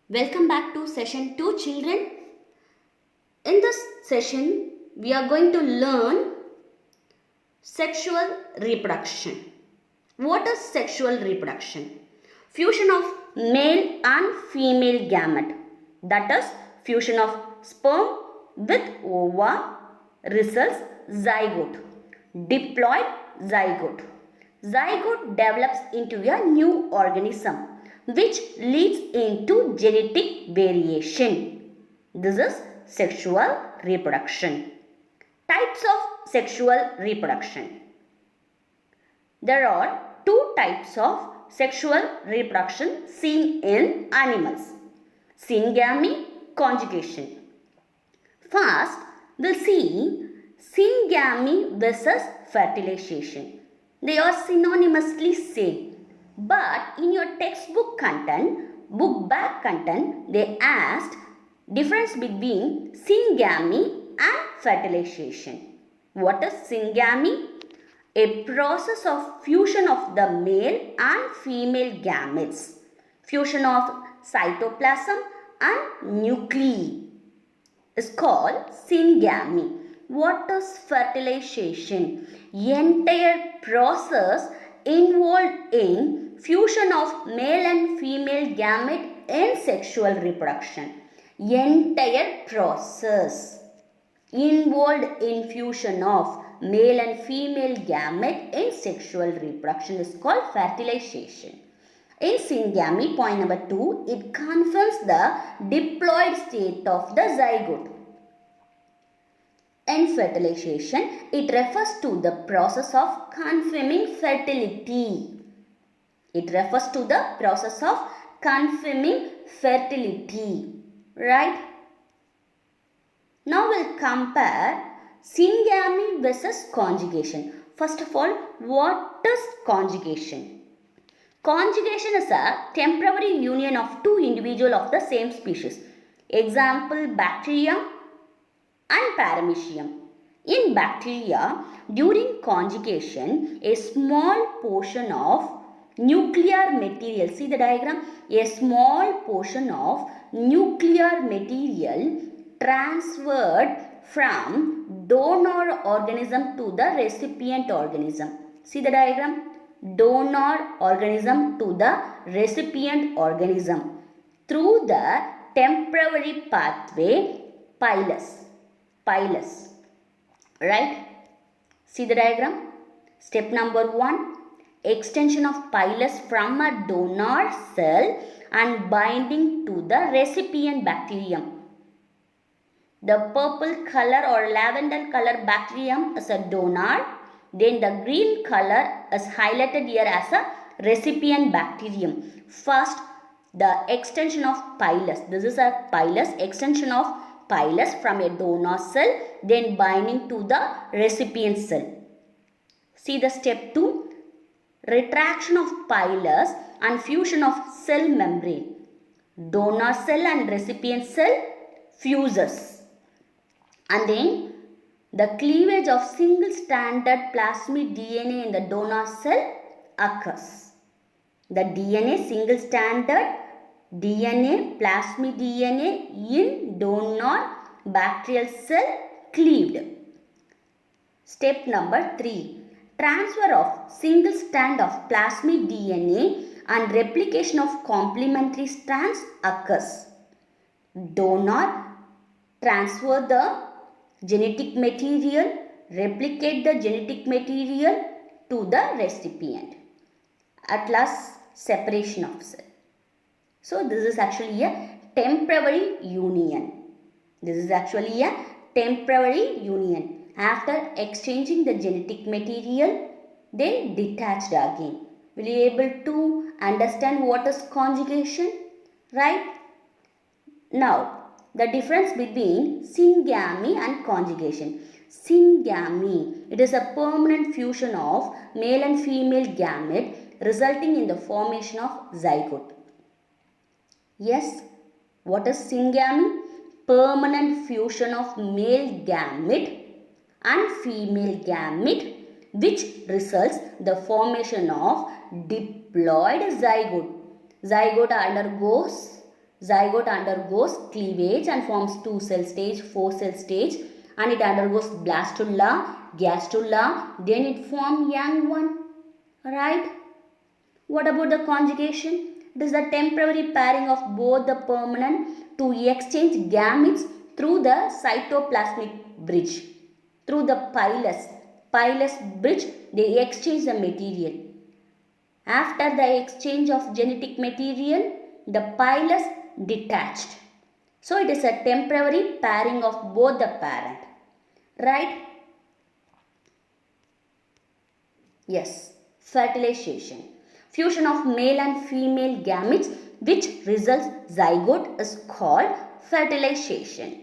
Welcome back to session 2, children. In this session, we are going to learn sexual reproduction. What is sexual reproduction? Fusion of male and female gamete. That is, fusion of sperm with ova results zygote. Diploid zygote. Zygote develops into a new organism which leads into genetic variation. This is sexual reproduction. Types of sexual reproduction. There are two types of sexual reproduction seen in animals. Syngamy, conjugation. First, we'll see syngamy versus fertilization. They are synonymously same. But in your textbook content, book back content, they asked difference between syngamy and fertilization. What is syngamy? A process of fusion of the male and female gametes. Fusion of cytoplasm and nuclei is called syngamy. What is fertilization? Entire process involved in fusion of male and female gamete in sexual reproduction. Entire process involved in fusion of male and female gamete in sexual reproduction is called fertilization. In syngamy, point number 2, it confirms the diploid state of the zygote. In fertilization, it refers to the process of confirming fertility. It refers to the process of confirming fertility. Right? Now we'll compare syngamy versus conjugation. First of all, what is conjugation? Conjugation is a temporary union of two individuals of the same species. Example, bacterium and paramecium. In bacteria, during conjugation, a small portion of nuclear material, see the diagram, a small portion of nuclear material transferred from donor organism to the recipient organism. See the diagram, donor organism to the recipient organism through the temporary pathway pilus. Right? See the diagram. Step number 1. Extension of pilus from a donor cell and binding to the recipient bacterium. The purple color or lavender color bacterium is a donor. Then the green color is highlighted here as a recipient bacterium. First, the extension of pilus. This is a pilus, extension of pilus from a donor cell, then binding to the recipient cell. See the step 2. Retraction of pilus and fusion of cell membrane. Donor cell and recipient cell fuses. And then the cleavage of single stranded plasmid DNA in the donor cell occurs. The DNA, single stranded DNA, plasmid DNA in donor bacterial cell cleaved. Step number 3. Transfer of single strand of plasmid DNA and replication of complementary strands occurs. Donor transfer the genetic material, replicate the genetic material to the recipient. At last, separation of cell. So, this is actually a temporary union. This is actually a temporary union. After exchanging the genetic material, they detached again. Will you able to understand what is conjugation? Right? Now, the difference between syngamy and conjugation. Syngamy, it is a permanent fusion of male and female gamete resulting in the formation of zygote. Yes, what is syngamy? Permanent fusion of male gamete and female gamete which results the formation of diploid zygote. Zygote undergoes Zygote undergoes cleavage and forms 2 cell stage, 4 cell stage, and it undergoes blastula, gastrula, then it forms young one. Right? What about the conjugation? It is the temporary pairing of both the permanent to exchange gametes through the cytoplasmic bridge. Through the pilus bridge, they exchange the material. After the exchange of genetic material, the pilus detached. So it is a temporary pairing of both the parent. Right? Yes. Fertilization. Fusion of male and female gametes which results zygote is called fertilization.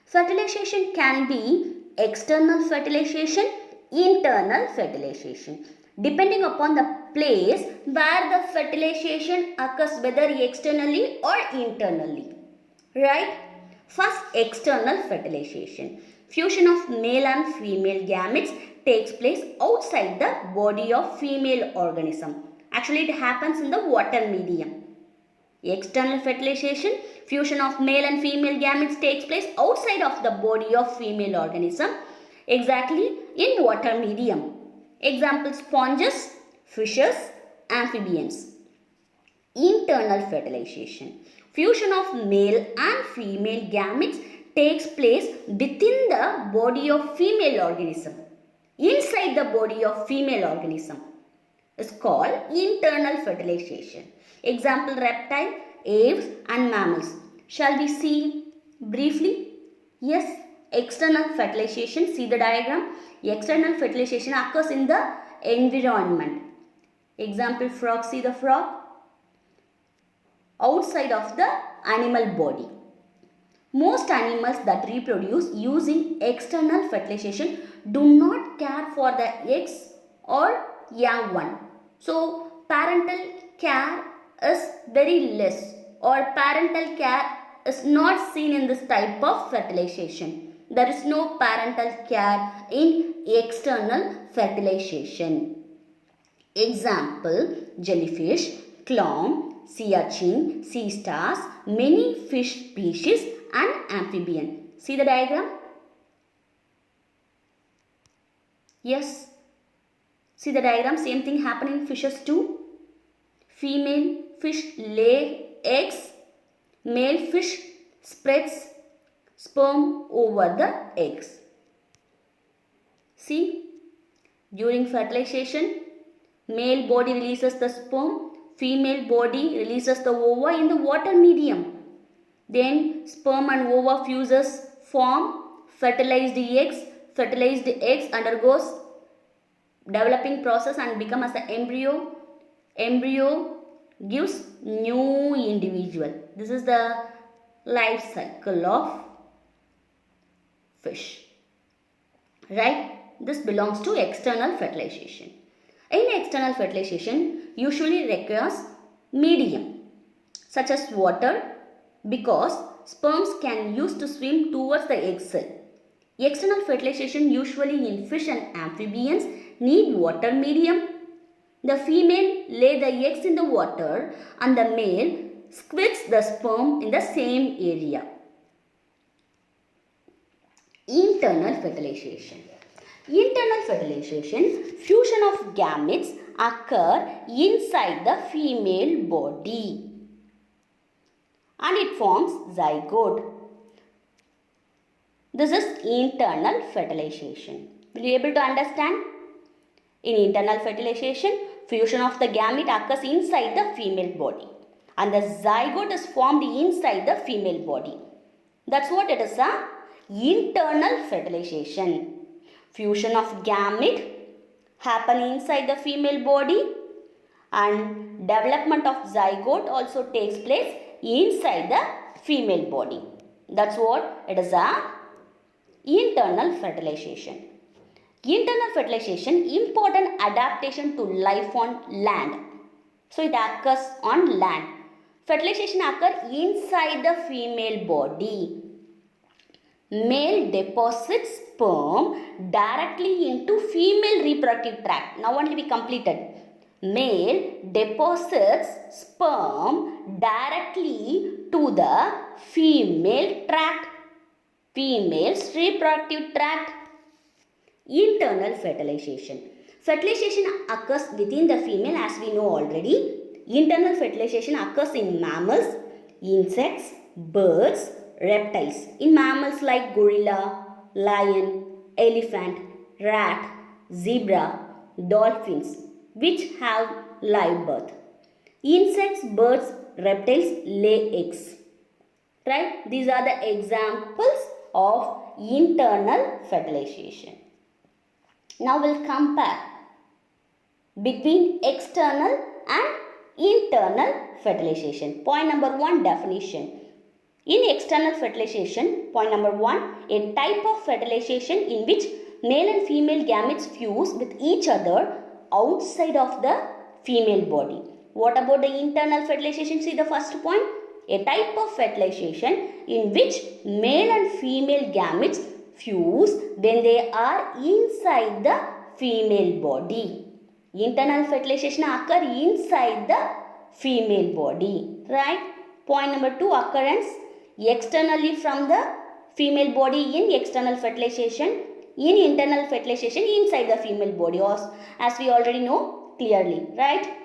Fertilization can be external fertilization, internal fertilization, depending upon the place where the fertilization occurs, whether externally or internally. Right? First, external fertilization. Fusion of male and female gametes takes place outside the body of female organism. Actually, it happens in the water medium. External fertilization, fusion of male and female gametes takes place outside of the body of female organism, exactly in water medium. Example, sponges, fishes, amphibians. Internal fertilization. Fusion of male and female gametes takes place within the body of female organism. Inside the body of female organism is called internal fertilization. Example, reptile, aves and mammals. Shall we see briefly? Yes, external fertilization. See the diagram. External fertilization occurs in the environment. Example, frog. See the frog. Outside of the animal body. Most animals that reproduce using external fertilization do not care for the eggs or young one. So, parental care is very less, or parental care is not seen in this type of fertilization. There is no parental care in external fertilization. Example, jellyfish, clam, sea urchin, sea stars, many fish species and amphibian. See the diagram? Yes. See the diagram, same thing happening in fishes too. Female fish lay eggs, male fish spreads sperm over the eggs. See, during fertilization, male body releases the sperm, female body releases the ova in the water medium. Then sperm and ova fuses, form fertilized eggs. Fertilized eggs undergoes developing process and become as the embryo. Embryo gives new individual. This is the life cycle of fish. Right? This belongs to external fertilization. In external fertilization, usually requires medium such as water, because sperms can use to swim towards the egg cell. External fertilization usually in fish and amphibians need water medium. The female lay the eggs in the water and the male squirts the sperm in the same area. Internal fertilization. Internal fertilization, fusion of gametes occur inside the female body and it forms zygote. This is internal fertilization. Will you be able to understand? In internal fertilization, fusion of the gamete occurs inside the female body and the zygote is formed inside the female body. That's what it is, internal fertilization. Fusion of gamete happen inside the female body and development of zygote also takes place inside the female body. That's what it is, internal fertilization. Internal fertilization, important adaptation to life on land. So it occurs on land. Fertilization occurs inside the female body. Male deposits sperm directly into female reproductive tract. Now only we completed. Male deposits sperm directly to to the female tract, female's reproductive tract. Internal fertilization. Fertilization occurs within the female as we know already. Internal fertilization occurs in mammals, insects, birds, reptiles. In mammals like gorilla, lion, elephant, rat, zebra, dolphins, which have live birth. Insects, birds, reptiles lay eggs. Right? These are the examples of internal fertilization. Now we'll compare between external and internal fertilization. Point number 1, definition. In external fertilization, point number 1, a type of fertilization in which male and female gametes fuse with each other outside of the female body. What about the internal fertilization? See the first point. A type of fertilization in which male and female gametes fuse when they are inside the female body. Internal fertilization occur inside the female body. Right? Point number 2, occurrence externally from the female body in external fertilization. In internal fertilization inside the female body, as we already know clearly. Right?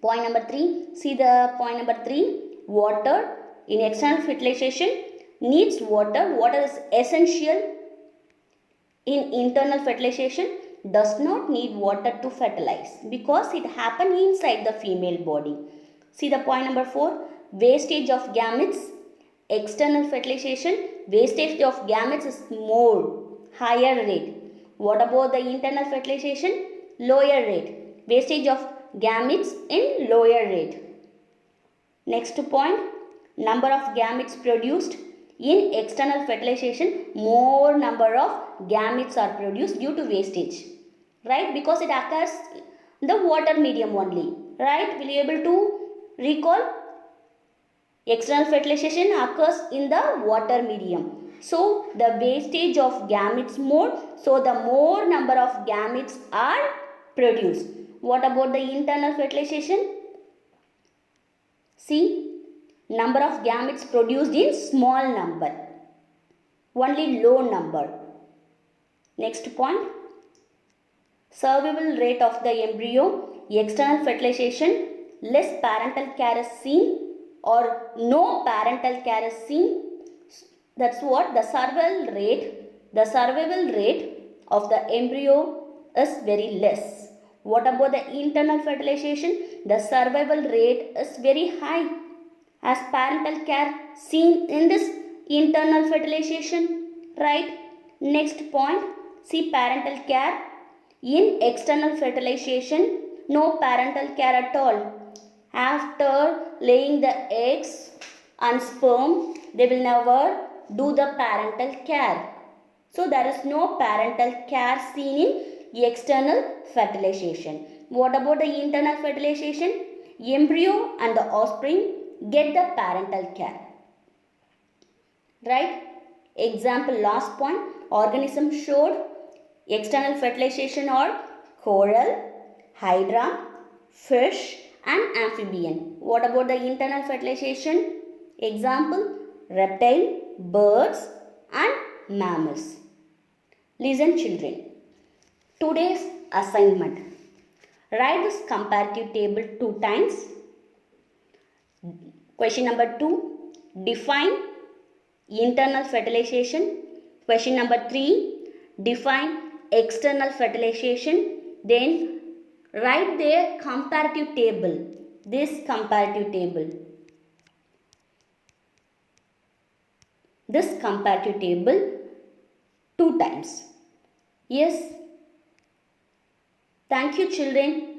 Point number 3. See the point number 3. Water. In external fertilization needs water. Water is essential. In internal fertilization does not need water to fertilize because it happens inside the female body. See the point number 4. Wastage of gametes. External fertilization, wastage of gametes is more, higher rate. What about the internal fertilization? Lower rate. Wastage of gametes in lower rate. Next point, number of gametes produced. In external fertilization, more number of gametes are produced due to wastage. Right? Because it occurs in the water medium only. Right? Will you able to recall? External fertilization occurs in the water medium. So, the wastage of gametes more. So, the more number of gametes are produced. What about the internal fertilization? See, number of gametes produced in small number. Only low number. Next point. Survival rate of the embryo. External fertilization, less parental care is seen or no parental care is seen. That's what the survival rate of the embryo is very less. What about the internal fertilization? The survival rate is very high as parental care seen in this internal fertilization. Right? Next point, see parental care. In external fertilization, no parental care at all. After laying the eggs and sperm, they will never do the parental care. So, there is no parental care seen in external fertilization. What about the internal fertilization? Embryo and the offspring get the parental care. Right? Example, last point, organism showed external fertilization are coral, hydra, fish and amphibian. What about the internal fertilization? Example, reptile, birds and mammals. Listen children. Today's assignment. Write this comparative table 2 times. Question number 2. Define internal fertilization. Question number 3. Define external fertilization. Then write their comparative table. This comparative table. This comparative table 2 times. Yes. Thank you children.